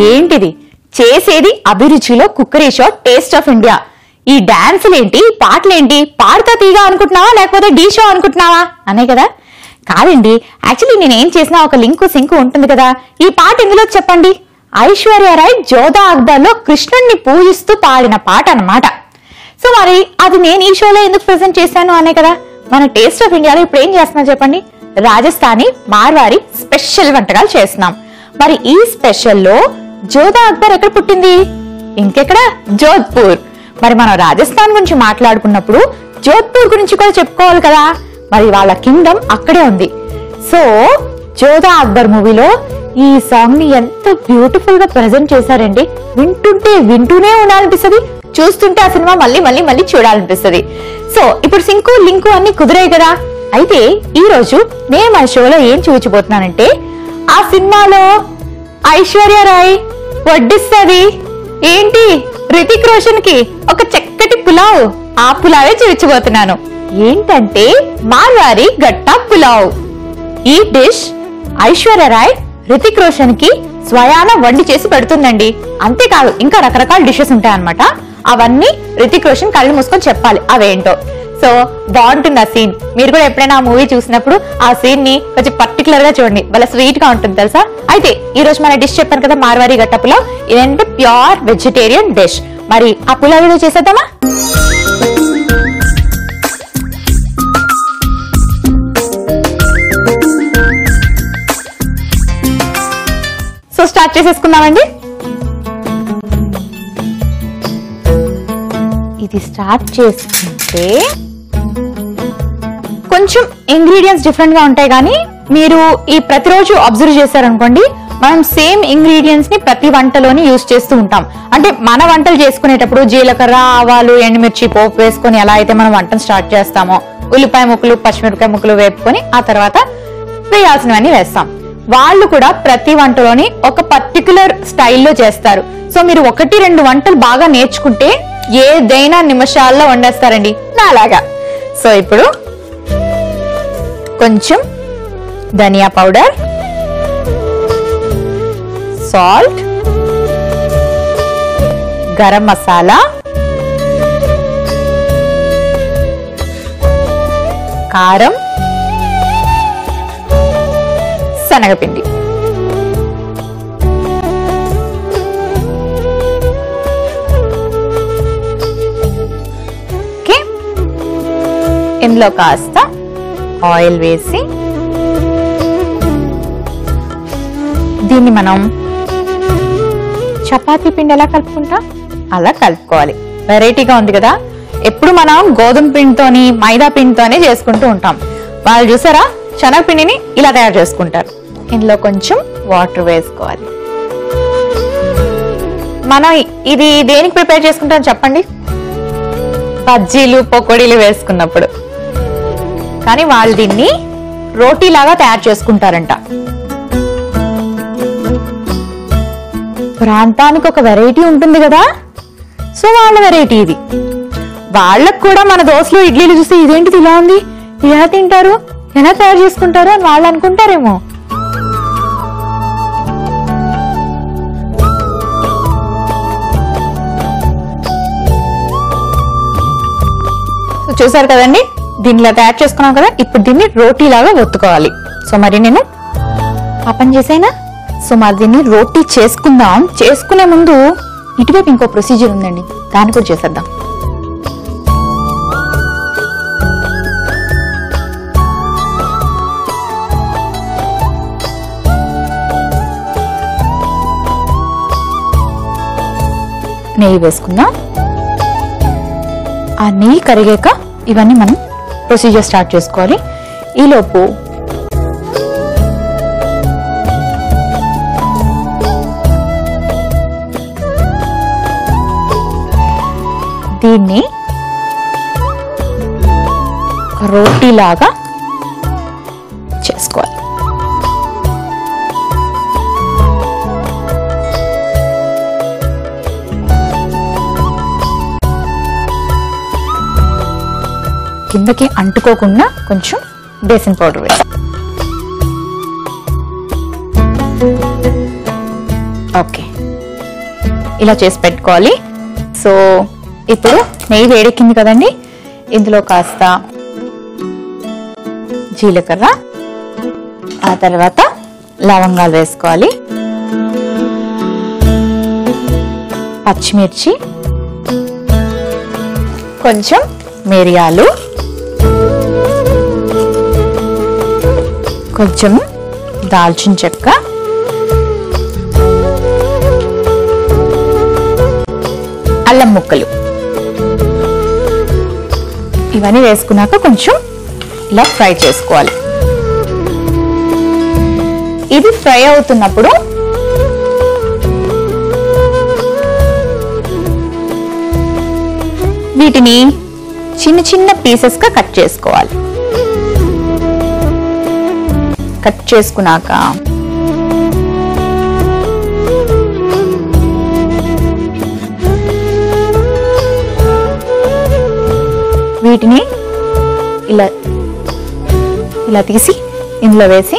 ఏంటిది చేసేది అభిరుచిలో cookery show taste of India. ఈ డాన్సులేంటి పాటలేంటి పాడుతా తీగా అనుకుంటున్నావా లేకపోతే డీ షో అనుకుంటున్నావా అనే కదా. కాదండి, యాక్చువల్లీ నేనేం చేసినా ఒక లింకు సింకు ఉంటుంది కదా. ఈ పాట ఎందులో చెప్పండి, ఐశ్వర్య రాయ్ జోధా అక్బర్ లో కృష్ణుణ్ణి పూజిస్తూ పాడిన పాట అన్నమాట. సో మరి అది నేను ఈ షోలో ఎందుకు ప్రెజెంట్ చేశాను అనే కదా. మన టేస్ట్ ఆఫ్ ఇండియాలో ఇప్పుడు ఏం చేస్తున్నా చెప్పండి, రాజస్థానీ మార్వారి స్పెషల్ వంటకాలు చేస్తున్నాం. మరి ఈ స్పెషల్లో జోధా అక్బర్ ఎక్కడ పుట్టింది, ఇంకెక్కడ, జోధ్పూర్. మరి మనం రాజస్థాన్ గురించి మాట్లాడుకున్నప్పుడు జోధ్పూర్ గురించి కూడా చెప్పుకోవాలి కదా. మరి వాళ్ళ కింగ్డమ్ అక్కడే ఉంది. సో జోధా అక్బర్ మూవీలో ఈ సాంగ్ ని ఎంత బ్యూటిఫుల్ గా ప్రెజెంట్ చేశారండి. వింటుంటే వింటూనే ఉండాలనిపిస్తుంది, చూస్తుంటే ఆ సినిమా మళ్ళీ మళ్ళీ మళ్ళీ చూడాలనిపిస్తుంది. సో ఇప్పుడు సింకు లింకు అన్ని కుదిరాయి కదా. అయితే ఈ రోజు నేను మన షోలో ఏం చూపించబోతున్నానంటే, ఆ సినిమాలో ఐశ్వర్య రాయ్ వడ్డిస్తుంది ఏంటి రితిక్ రోషన్ కి ఒక చక్కటి పులావ్. ఆ పులావే చూపించబోతున్నాను. ఏంటంటే మార్వారి గట్టా పులావ్. ఈ డిష్ ఐశ్వర్య రాయ్ రితిక్ రోషన్ కి స్వయాన వండి చేసి పెడుతుందండి. అంతేకాదు ఇంకా రకరకాల డిషెస్ ఉంటాయన్నమాట. అవన్నీ రితిక్ రోషన్ కళ్ళు మూసుకొని చెప్పాలి అవేంటో. సో బాగుంటుంది ఆ సీన్. మీరు కూడా ఎప్పుడైనా ఆ మూవీ చూసినప్పుడు ఆ సీన్ ని కొంచెం పర్టికులర్ గా చూడండి, వాళ్ళ స్వీట్ గా ఉంటుంది తెలుసా. అయితే ఈ రోజు మన డిష్ చెప్పాను కదా, మార్వారి గట్టా పులావ్. ఇదంటే ప్యూర్ వెజిటేరియన్ డిష్. మరి ఆ పులావ్ ఏదో చేసేద్దామా. సో స్టార్ట్ చేసేసుకుందామండి. ఇది స్టార్ట్ చేసుకుంటే కొంచెం ఇంగ్రీడియంట్స్ డిఫరెంట్ గా ఉంటాయి, కానీ మీరు ఈ ప్రతిరోజు అబ్జర్వ్ చేశారనుకోండి, మనం సేమ్ ఇంగ్రీడియంట్స్ ని ప్రతి వంటలోని యూజ్ చేస్తూ ఉంటాం. అంటే మన వంటలు చేసుకునేటప్పుడు జీలకర్ర, ఆవాలు, ఎండుమిర్చి పోపు వేసుకొని ఎలా అయితే మనం వంటను స్టార్ట్ చేస్తామో, ఉల్లిపాయ ముక్కలు, పచ్చిమిరపకాయ ముక్కలు వేపుకొని ఆ తర్వాత వేయాల్సినవన్నీ వేస్తాం. వాళ్ళు కూడా ప్రతి వంటలోని ఒక పర్టికులర్ స్టైల్లో చేస్తారు. సో మీరు 1-2 వంటలు బాగా నేర్చుకుంటే ఏదైనా నిమిషాల్లో వండేస్తారండి నాలాగా. సో ఇప్పుడు కొంచెం ధనియా పౌడర్, సాల్ట్, గరం మసాలా, కారం, శనగపిండి. ఓకే, ఇందులో కాస్త ఆయిల్ వేసి దీన్ని మనం చపాతీ పిండి ఎలా కలుపుకుంటాం అలా కలుపుకోవాలి. వెరైటీగా ఉంది కదా. ఎప్పుడు మనం గోధుమ పిండితోని మైదా పిండితోనే చేసుకుంటూ ఉంటాం. వాళ్ళు చూసారా శనగపిండిని ఇలా తయారు చేసుకుంటారు. ఇందులో కొంచెం వాటర్ వేసుకోవాలి. మనం ఇది దేనికి ప్రిపేర్ చేసుకుంటాం చెప్పండి, బజ్జీలు పకోడీలు వేసుకున్నప్పుడు. కానీ వాళ్ళు దీన్ని రోటీ లాగా తయారు చేసుకుంటారంట. ప్రాంతానికి ఒక వెరైటీ ఉంటుంది కదా. సో వాళ్ళ వెరైటీ ఇది. వాళ్ళకు కూడా మన దోశలు ఇడ్లీలు చూస్తే ఇదేంటిది ఇలా ఉంది, ఎలా తింటారు, ఎలా తయారు చేసుకుంటారు అని వాళ్ళు అనుకుంటారేమో. సో చూసారు కదండి, దీనిలా తయారు చేసుకున్నాం కదా. ఇప్పుడు దీన్ని రోటీ లాగా ఒత్తుకోవాలి. సో మరి నేను ఆ పని చేసేనా. సో మరి దీన్ని రోటీ చేసుకుందాం. చేసుకునే ముందు ఇటువైపు ఇంకో ప్రొసీజర్ ఉందండి, దాన్ని కూడా చేసేద్దాం. నెయ్యి వేసుకుందాం. ఆ నెయ్యి కరిగాక ఇవన్నీ మనం ప్రొసీజర్ స్టార్ట్ చేసుకోవాలి. ఈలోపు దీన్ని రోటీ లాగా చేసుకోవాలి. కిందకి అంటుకోకుండా కొంచెం బేసిన్ పౌడర్ వేసి ఓకే, ఇలా చేసి పెట్టుకోవాలి. సో ఇప్పుడు నెయ్యి వేడెక్కింది కదండి, ఇందులో కాస్త జీలకర్ర, ఆ తర్వాత లవంగాలు వేసుకోవాలి, పచ్చిమిర్చి, కొంచెం మిరియాలు, కొంచెం దాల్చిన చెక్క, అల్లం ముక్కలు, ఇవన్నీ వేసుకున్నాక కొంచెం ఇలా ఫ్రై చేసుకోవాలి. ఇది ఫ్రై అవుతున్నప్పుడు వీటిని చిన్న చిన్న పీసెస్ గా కట్ చేసుకోవాలి. కట్ చేసుకున్నాక వీటిని ఇలా ఇలా తీసి ఇందులో వేసి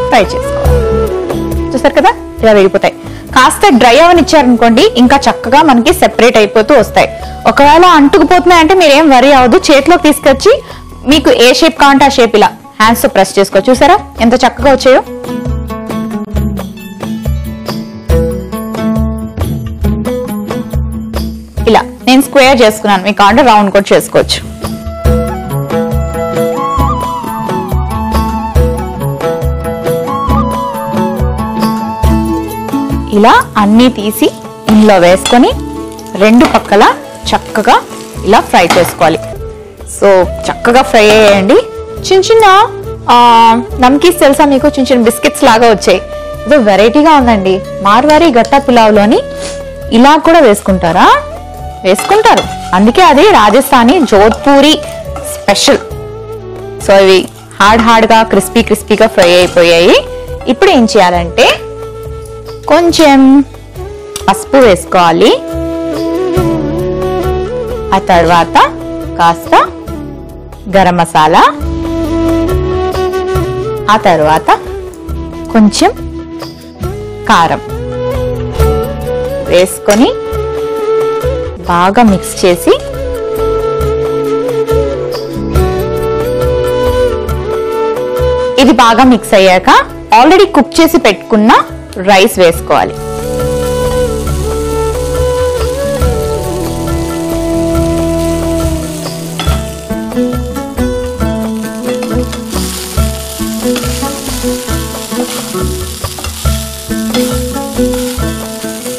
ఫ్రై చేసుకోవాలి. చూసారు కదా, ఇలా వేగిపోతాయి. కాస్త డ్రై అవనిచ్చారనుకోండి, ఇంకా చక్కగా మనకి సెపరేట్ అయిపోతూ వస్తాయి. ఒకవేళ అంటుకుపోతున్నాయంటే మీరేం వరీ అవ్వదు, చేతిలోకి తీసుకొచ్చి మీకు ఏ షేప్ కావాలంటే ఆ షేప్ ఇలా హ్యాండ్స్ తో ప్రెస్ చేసుకోవచ్చు. చూసారా ఎంత చక్కగా వచ్చాయో. ఇలా నేను స్క్వేర్ చేసుకున్నాను, మీకు కావాలంటే రౌండ్ కూడా చేసుకోవచ్చు. ఇలా అన్నీ తీసి ఇందులో వేసుకొని రెండు పక్కల చక్కగా ఇలా ఫ్రై చేసుకోవాలి. సో చక్కగా ఫ్రై అయ్యాయండి. చిన్న చిన్న నమ్కీస్ తెలుసా మీకు, చిన్న చిన్న బిస్కెట్స్ లాగా వచ్చాయి. ఇది వెరైటీగా ఉందండి. మార్వారి గట్టా పులావ్లోని ఇలా కూడా వేసుకుంటారా? వేసుకుంటారు, అందుకే అది రాజస్థానీ జోధ్పూరి స్పెషల్. సో ఇవి హార్డ్గా క్రిస్పీగా ఫ్రై అయిపోయాయి. ఇప్పుడు ఏం చేయాలంటే కొంచెం పసుపు వేసుకోవాలి, ఆ తర్వాత కాస్త గరం మసాలా, ఆ తర్వాత కొంచెం కారం వేసుకొని బాగా మిక్స్ చేసి ఇది బాగా మిక్స్ అయ్యాక ఆల్రెడీ కుక్ చేసి పెట్టుకున్న రైస్ వేసుకోవాలి.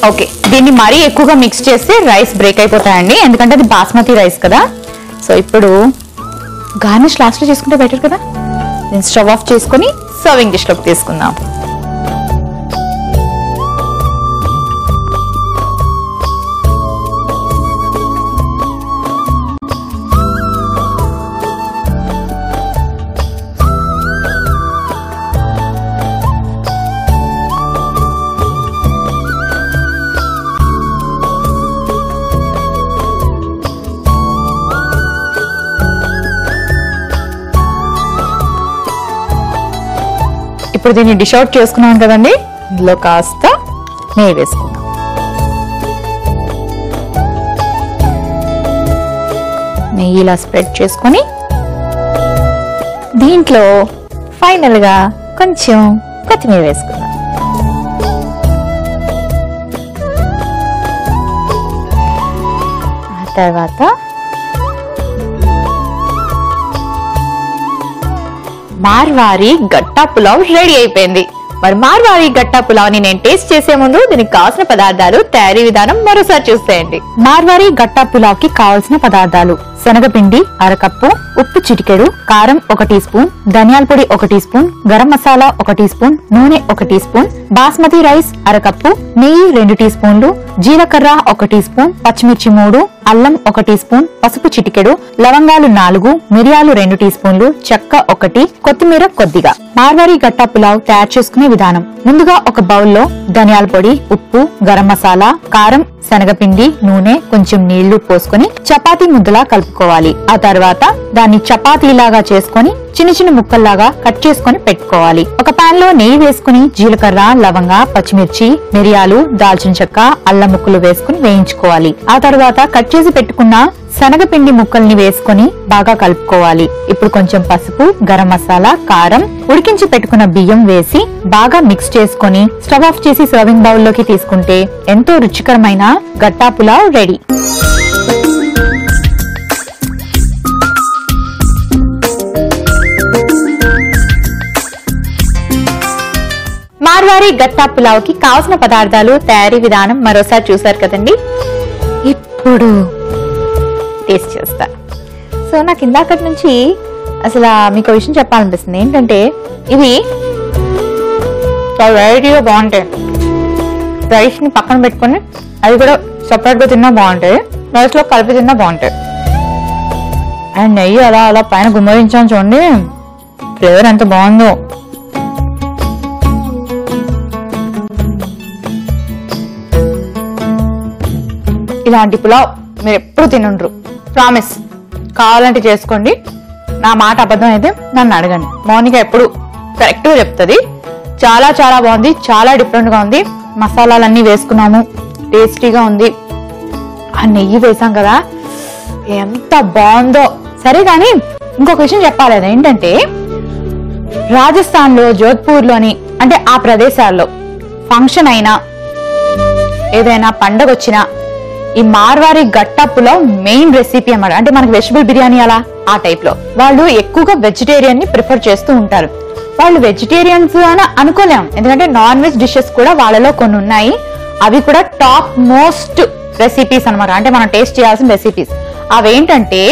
ఓకే, దీన్ని మరీ ఎక్కువగా మిక్స్ చేస్తే రైస్ బ్రేక్ అయిపోతాయండి, ఎందుకంటే అది బాస్మతి రైస్ కదా. సో ఇప్పుడు గార్నిష్ లాస్ట్ లో చేసుకుంటే బెటర్ కదా. నేను స్టవ్ ఆఫ్ చేసుకొని సర్వింగ్ డిష్ లోకి తీసుకుందాం. ఇప్పుడు దీన్ని డిష్ అవుట్ చేసుకున్నాం కదండి, ఇందులో కాస్త నెయ్యి వేసుకుందాం. నెయ్యి ఇలా స్ప్రెడ్ చేసుకొని దీంట్లో ఫైనల్ గా కొంచెం కొత్తిమీర వేసుకుందాం. ఆ తర్వాత మార్వారి గట్టా పులావ్ రెడీ అయిపోయింది. మరి మార్వారి గట్టా పులావ్ ని నేను టేస్ట్ చేసే ముందు దీనికి కావాల్సిన పదార్థాలు, తయారీ విధానం మరోసారి చూసేయండి. మార్వారి గట్టా పులావ్ కి కావాల్సిన పదార్థాలు: శనగపిండి అరకప్పు, ఉప్పు చిటికెడు, కారం 1 టీ స్పూన్, ధనియాల పొడి 1 teaspoon, garam masala 1 teaspoon, నూనె 1 టీ స్పూన్, బాస్మతి రైస్ అరకప్పు, నెయ్యి 2 టీ స్పూన్లు, జీలకర్ర 1 టీ స్పూన్, పచ్చిమిర్చి 3, అల్లం 1 టీ స్పూన్, పసుపు చిటికెడు, లవంగాలు 4, మిరియాలు 2 టీ స్పూన్లు, చెక్క 1, కొత్తిమీర కొద్దిగా. మార్వారి గట్టా పులావ్ తయారు చేసుకునే విధానం: ముందుగా ఒక బౌల్లో ధనియాల పొడి, ఉప్పు, గరం మసాలా, కారం, శనగపిండి, నూనె, కొంచెం నీళ్లు పోసుకొని చపాతీ ముద్దలా కలుపుకోవాలి. కలుపుకోవాలి. ఆ తర్వాత దాన్ని చపాతీలాగా చేసుకొని చిన్న చిన్న ముక్కల్లాగా కట్ చేసుకొని పెట్టుకోవాలి. ఒక పాన్ లో నెయ్యి వేసుకుని జీలకర్ర, లవంగ, పచ్చిమిర్చి, మిరియాలు, దాల్చిన చెక్క, అల్లం ముక్కలు వేసుకుని వేయించుకోవాలి. ఆ తర్వాత కట్ చేసి పెట్టుకున్న శనగపిండి ముక్కల్ని వేసుకొని బాగా కలుపుకోవాలి. ఇప్పుడు కొంచెం పసుపు, గరం మసాలా, కారం, ఉడికించి పెట్టుకున్న బియ్యం వేసి బాగా మిక్స్ చేసుకొని స్టవ్ ఆఫ్ చేసి సర్వింగ్ బౌల్ లోకి తీసుకుంటే ఎంతో రుచికరమైన గట్టా పులావ్ రెడీ. మార్వాడి గట్టా పులావ్ కి కావాల్సిన పదార్థాలు, తయారీ విధానం మరోసారి చూసారు కదండి. ఇప్పుడు టేస్ట్ చేస్తా. సో నాకు ఇందాకటి నుంచి అసలు మీకు విషయం చెప్పాలనిపిస్తుంది. ఏంటంటే ఇవి చాలా వెరైటీగా బాగుంటాయి. రైస్ ని పక్కన పెట్టుకుని అది కూడా సపరేట్ గా తిన్నా బాగుంటాయి, రైస్ లో కలిపి తిన్నా బాగుంటాయి. అండ్ నెయ్యి అలా అలా పైన గుమ్మరించాను చూడండి, ఫ్లేవర్ ఎంత బాగుందో. ఇలాంటి పులావ్ మీరు ఎప్పుడు తినుండ్రు, ప్రామిస్. కావాలంటే చేసుకోండి, నా మాట అబద్ధం అయితే నన్ను అడగండి. మౌనిక ఎప్పుడు కరెక్ట్ గా చెప్తుంది. చాలా చాలా బాగుంది, చాలా డిఫరెంట్ గా ఉంది. మసాలాలన్నీ వేసుకున్నాము, టేస్టీగా ఉంది. ఆ నెయ్యి వేసాం కదా, ఎంత బాగుందో. సరే కానీ ఇంకొక విషయం చెప్పాలి. అదేంటంటే రాజస్థాన్ లో, జోధ్పూర్ లోని అంటే ఆ ప్రదేశాల్లో ఫంక్షన్ అయినా ఏదైనా పండగ వచ్చినా ఈ మార్వాడి గట్టా పులావ్ మెయిన్ రెసిపీ అన్నమాట. అంటే మనకి వెజిటబుల్ బిర్యానీ అలా ఆ టైప్ లో వాళ్ళు ఎక్కువగా వెజిటేరియన్ ని ప్రిఫర్ చేస్తూ ఉంటారు. వాళ్ళు వెజిటేరియన్స్ అని అనుకోలేం, ఎందుకంటే నాన్ వెజ్ డిషెస్ కూడా వాళ్ళలో కొన్ని ఉన్నాయి. అవి కూడా టాప్ మోస్ట్ రెసిపీస్ అన్నమాట. అంటే మనం టేస్ట్ చేయాల్సిన రెసిపీస్ అవేంటంటే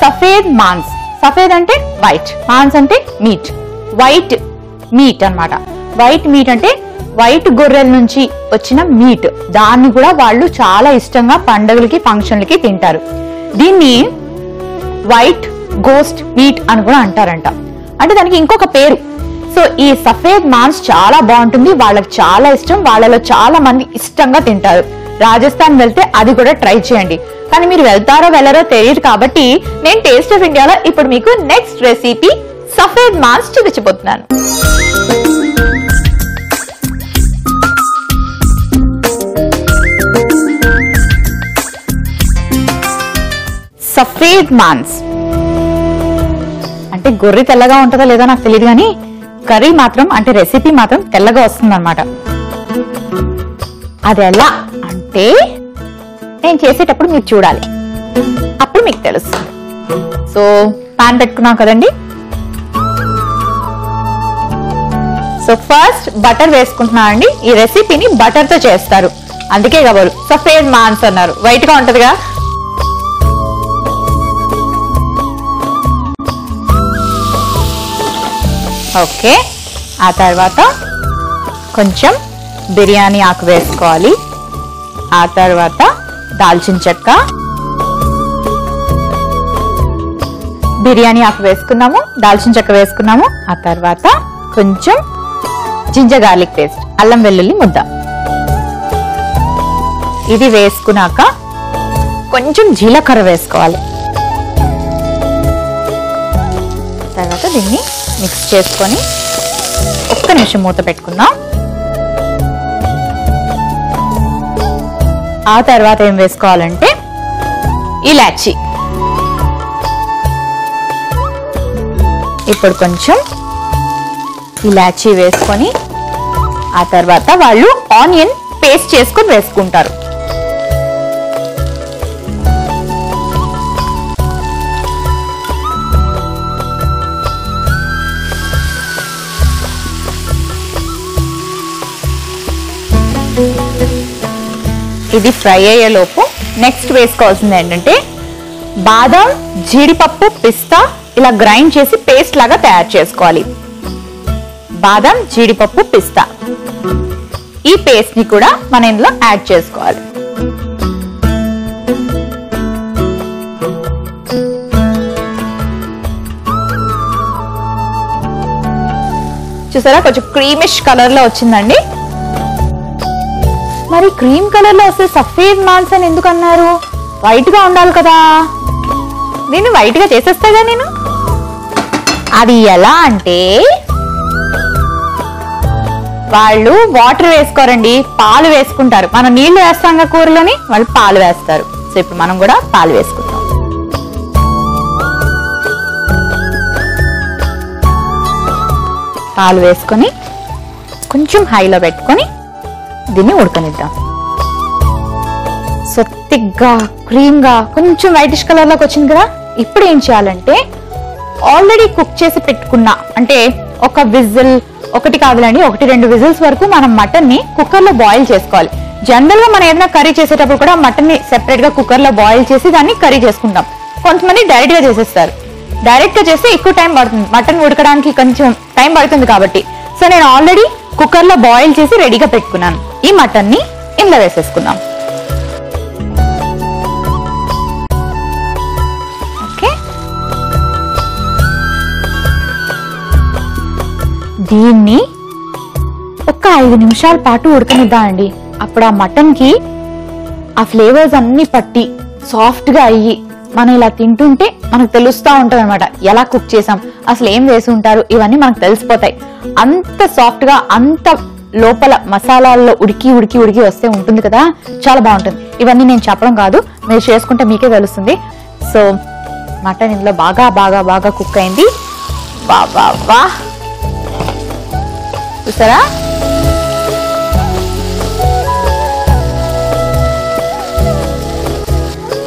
సఫేద్ మాన్స్. సఫేద్ అంటే వైట్, మాన్స్ అంటే మీట్, వైట్ మీట్ అన్నమాట. వైట్ మీట్ అంటే వైట్ గొర్రెల నుంచి వచ్చిన మీట్. దాన్ని కూడా వాళ్ళు చాలా ఇష్టంగా పండుగలకి, ఫంక్షన్లకి తింటారు. దీన్ని వైట్ గోస్ట్ మీట్ అని కూడా అంటారంట. అంటే దానికి ఇంకొక పేరు. సో ఈ సఫేద్ మాన్స్ చాలా బాగుంటుంది, వాళ్ళకి చాలా ఇష్టం, వాళ్ళలో చాలా మంది ఇష్టంగా తింటారు. రాజస్థాన్ వెళ్తే అది కూడా ట్రై చేయండి. కానీ మీరు వెళ్తారో వెళ్ళరో తెలియదు కాబట్టి నేను టేస్ట్ ఆఫ్ ఇండియాలో ఇప్పుడు మీకు నెక్స్ట్ రెసిపీ సఫేద్ మాన్స్ చూపించబోతున్నాను. సఫేద్ మాన్స్ అంటే గొర్రె తెల్లగా ఉంటుందో లేదో నాకు తెలియదు, కానీ కర్రీ మాత్రం అంటే రెసిపీ మాత్రం తెల్లగా వస్తుంది అనమాట. అది ఎలా అంటే నేను చేసేటప్పుడు మీరు చూడాలి, అప్పుడు మీకు తెలుస్తుంది. సో పాన్ పెట్టుకున్నాం కదండి. సో ఫస్ట్ బటర్ వేసుకుంటున్నా అండి. ఈ రెసిపీని బటర్ తో చేస్తారు, అందుకే కాబోలు సఫేద్ మాన్స్ అన్నారు. వైట్ గా ఉంటదిగా. ఓకే, ఆ తర్వాత కొంచెం బిర్యానీ ఆకు వేసుకోవాలి. ఆ తర్వాత దాల్చిన చెక్క, బిర్యానీ ఆకు వేసుకున్నాము, దాల్చిన చెక్క వేసుకున్నాము. ఆ తర్వాత కొంచెం జింజర్ గార్లిక్ పేస్ట్, అల్లం వెల్లుల్లి ముద్ద. ఇది వేసుకున్నాక కొంచెం జీలకర్ర వేసుకోవాలి. తర్వాత దీన్ని మిక్స్ చేసుకొని ఒక్క నిమిషం మూత పెట్టుకుందాం. ఆ తర్వాత ఏం వేసుకోవాలంటే ఇలాచి. ఇప్పుడు కొంచెం ఇలాచి వేసుకొని ఆ తర్వాత వాళ్ళు ఆనియన్ పేస్ట్ చేసుకొని వేసుకుంటారు. ఇది ఫ్రై అయ్యేలోపు నెక్స్ట్ వేసుకోవాల్సింది ఏంటంటే బాదం, జీడిపప్పు, పిస్తా ఇలా గ్రైండ్ చేసి పేస్ట్ లాగా తయారు చేసుకోవాలి. బాదం, జీడిపప్పు, పిస్తా ఈ పేస్ట్ ని కూడా మనం ఇందులో యాడ్ చేసుకోవాలి. చూసారా కొంచెం క్రీమిష్ కలర్ లో వచ్చిందండి. మరి క్రీమ్ కలర్ లో వస్తే సఫేద్ మాన్స్ అని ఎందుకు అన్నారు? వైట్ గా ఉండాలి కదా. దీన్ని వైట్ గా చేసేస్తాగా నేను. అది ఎలా అంటే వాళ్ళు వాటర్ వేసుకోరండి, పాలు వేసుకుంటారు. మనం నీళ్లు వేస్తాం కూరలోని, వాళ్ళు పాలు వేస్తారు. సో ఇప్పుడు మనం కూడా పాలు వేసుకుంటాం. పాలు వేసుకొని కొంచెం హైలో పెట్టుకొని దీన్ని ఉడకనిద్దాం. సో థిక్గా క్రీమ్ గా కొంచెం వైటిష్ కలర్ లోకి వచ్చింది కదా. ఇప్పుడు ఏం చేయాలంటే ఆల్రెడీ కుక్ చేసి పెట్టుకున్న, అంటే ఒక విజిల్, ఒకటి కాదులండి 1-2 విజిల్స్ వరకు మనం మటన్ ని కుక్కర్ లో బాయిల్ చేసుకోవాలి. జనరల్ గా మనం ఏదైనా కర్రీ చేసేటప్పుడు కూడా మటన్ ని సెపరేట్ గా కుక్కర్ లో బాయిల్ చేసి దాన్ని కర్రీ చేసుకుంటాం. కొంతమంది డైరెక్ట్ గా చేసేస్తారు. డైరెక్ట్ గా చేస్తే ఎక్కువ టైం పడుతుంది, మటన్ ఉడకడానికి కొంచెం టైం పడుతుంది కాబట్టి. సో నేను ఆల్రెడీ కుక్కర్ లో బాయిల్ చేసి రెడీగా పెట్టుకున్నాను. ఈ మటన్ ని ఇందులో వేసేసుకుందాం. దీన్ని ఒక 5 నిమిషాల పాటు ఉడకనిద్దామండి. అప్పుడు ఆ మటన్ కి ఆ ఫ్లేవర్స్ అన్ని పట్టి సాఫ్ట్ గా అయ్యి మనం ఇలా తింటుంటే మనకు తెలుస్తా ఉంటది అనమాట ఎలా కుక్ చేసాం, అసలు ఏం వేసి ఉంటారు, ఇవన్నీ మనకు తెలిసిపోతాయి. అంత సాఫ్ట్ గా, అంత లోపల మసాలాల్లో ఉడికి ఉడికి ఉడికి వస్తే ఉంటుంది కదా, చాలా బాగుంటుంది. ఇవన్నీ నేను చెప్పడం కాదు, మీరు చేసుకుంటే మీకే తెలుస్తుంది. సో మటన్ ఇందులో బాగా బాగా బాగా కుక్ అయింది. వా వా వా, చూసారా?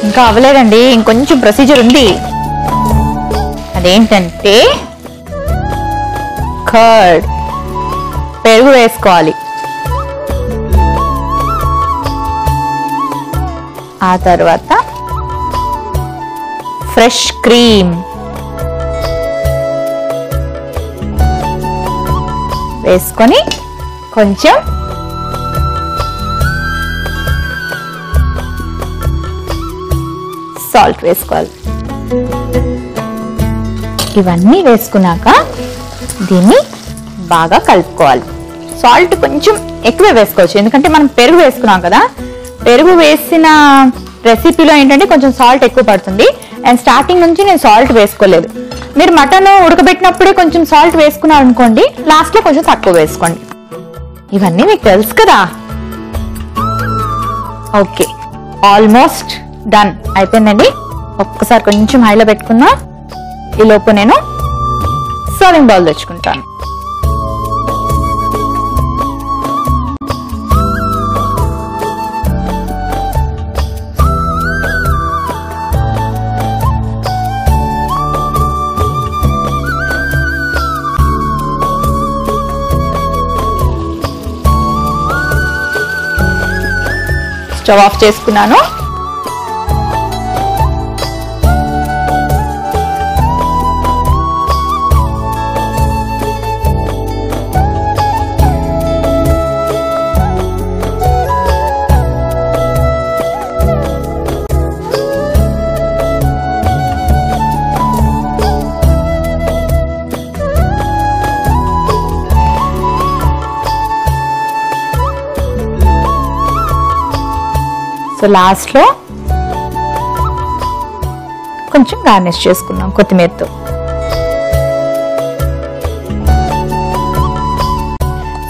ఇంకా అవ్వలేదండి, ఇంకొంచెం ప్రొసీజర్ ఉంది. అదేంటంటే కర్డ్, పెరుగు వేసుకోవాలి. ఆ తర్వాత ఫ్రెష్ క్రీమ్ వేసుకొని కొంచెం సాల్ట్ వేసుకోవాలి. ఇవన్నీ వేసుకున్నాక దీన్ని బాగా కలుపుకోవాలి. సాల్ట్ కొంచెం ఎక్కువే వేసుకోవచ్చు, ఎందుకంటే మనం పెరుగు వేసుకున్నాం కదా. పెరుగు వేసిన రెసిపీలో ఏంటంటే కొంచెం సాల్ట్ ఎక్కువ పడుతుంది. అండ్ స్టార్టింగ్ నుంచి నేను సాల్ట్ వేసుకోలేదు. మీరు మటన్ ఉడకబెట్టినప్పుడే కొంచెం సాల్ట్ వేసుకున్నారు అనుకోండి, లాస్ట్ లో కొంచెం తక్కువ వేసుకోండి. ఇవన్నీ మీకు తెలుసు కదా. ఓకే, ఆల్మోస్ట్ డన్ అయిపోయిందండి. ఒక్కసారి కొంచెం హైలో పెట్టుకుందాం. ఈ లోపు నేను సర్వింగ్ బౌల్ తెచ్చుకుంటాను. స్టవ్ ఆఫ్ చేసుకున్నాను. సో లాస్ట్ లో కొంచెం గార్నిష్ చేసుకున్నాం కొత్తిమీరతో.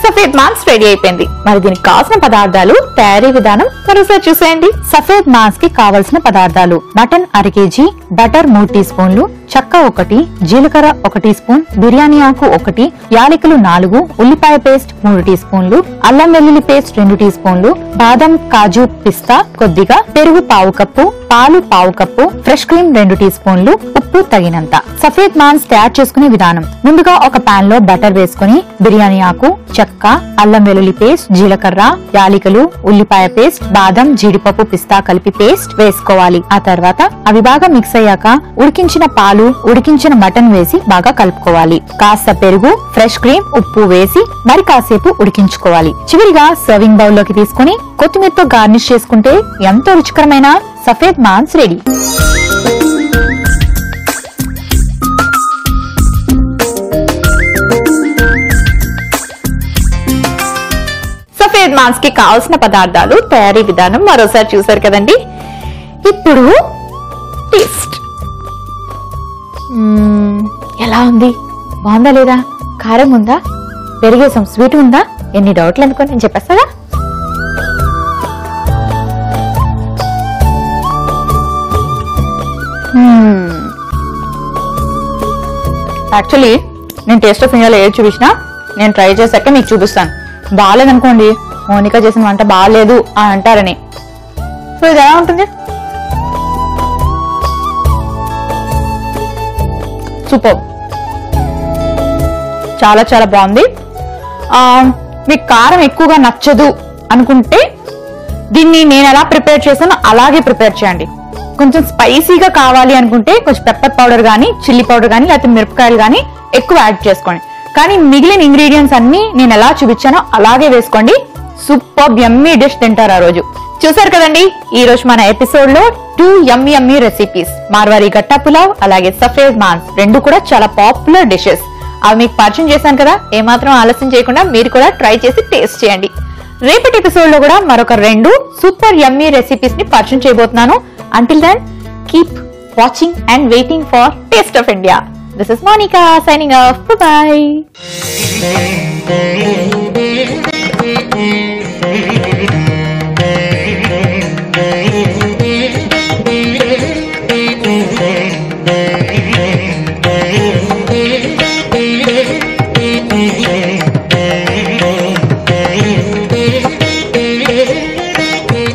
సఫేద్ మాంస్ రెడీ అయిపోయింది. మరి దీనికి కావాల్సిన పదార్థాలు, తయారీ విధానం మరోసారి చూసేయండి. సఫేద్ మాంస్ కి కావలసిన పదార్థాలు: మటన్ 1/2 kg, బటర్ 3 టీ స్పూన్లు, చెక్క 1, జీలకర్ర 1 టీ స్పూన్, బిర్యానీ ఆకు 1, యాలకులు 4, ఉల్లిపాయ పేస్ట్ 3 టీ స్పూన్లు, అల్లం వెల్లుల్లి పేస్ట్ 2 టీ స్పూన్లు, బాదం, కాజు, పిస్తా కొద్దిగా, పెరుగు 1/2 కప్పు, పాలు 1/2 కప్పు, ఫ్రెష్ క్రీమ్ 2 టీ స్పూన్లు, ఉప్పు తగినంత. సఫేద్ మాంస్ తయారు చేసుకునే విధానం: ముందుగా ఒక పాన్ లో బటర్ వేసుకుని బిర్యానీ ఆకు, చెక్క, అల్లం వెల్లుల్లి పేస్ట్, జీలకర్ర, యాలకులు, ఉల్లిపాయ పేస్ట్, బాదం, జీడిపప్పు, పిస్తా కలిపి పేస్ట్ వేసుకోవాలి. ఆ తర్వాత అవి బాగా మిక్స్ అయ్యాక ఉడికించిన పాలు, ఉడికించిన మటన్ వేసి బాగా కలుపుకోవాలి. కాస్త పెరుగు, ఫ్రెష్ క్రీమ్, ఉప్పు వేసి మరి కాసేపు ఉడికించుకోవాలి. చివరిగా సర్వింగ్ బౌల్ లోకి తీసుకుని కొత్తిమీరతో గార్నిష్ చేసుకుంటే ఎంతో రుచికరమైన సఫేద్ మాంస్ రెడీ. సఫేద్ మాంస్ కి కావాల్సిన పదార్థాలు, తయారీ విధానం మరోసారి చూసారు కదండి. ఇప్పుడు టేస్ట్. ఎలా ఉంది? బాగుందా లేదా? కారం ఉందా? పెరిగేసాం స్వీట్ ఉందా? ఎన్ని డౌట్లు అనుకో నేను చెప్పేస్తాగా. యాక్చువల్లీ నేను టేస్ట్ ఆఫ్ ఇండియాలో ఏది చూపించినా నేను ట్రై చేశాక మీకు చూపిస్తాను. బాగాలేదనుకోండి, మోనికా చేసిన వంట బాగాలేదు అని అంటారని. సో ఇది ఎలా ఉంటుంది? సూపర్, చాలా చాలా బాగుంది. మీకు కారం ఎక్కువగా నచ్చదు అనుకుంటే దీన్ని నేను ఎలా ప్రిపేర్ చేశానో అలాగే ప్రిపేర్ చేయండి. కొంచెం స్పైసీగా కావాలి అనుకుంటే కొంచెం పెప్పర్ పౌడర్ కానీ, చిల్లీ పౌడర్ కానీ, లేకపోతే మిరపకాయలు కానీ ఎక్కువ యాడ్ చేసుకోండి. కానీ మిగిలిన ఇంగ్రీడియంట్స్ అన్ని నేను ఎలా చూపించానో అలాగే వేసుకోండి. సూపర్ యమ్మీ డిష్ తింటారు ఆ రోజు. చూసారు కదండి, ఈ రోజు మన ఎపిసోడ్ లో 2 యమ్మీ రెసిపీస్, మార్వారీ గట్టా పులావ్ అలాగే సఫేద్ మాన్స్, రెండు కూడా చాలా పాపులర్ డిషెస్. అవి మీకు పరిచయం చేశాను కదా. ఏమాత్రం ఆలస్యం చేయకుండా మీరు కూడా ట్రై చేసి టేస్ట్ చేయండి. రేపటి ఎపిసోడ్ లో కూడా మరొక 2 సూపర్ యమ్మీ రెసిపీస్ ని పరిచయం చేయబోతున్నాను. Until then, keep watching and waiting for Taste of India. This is Monica signing off. Bye-bye.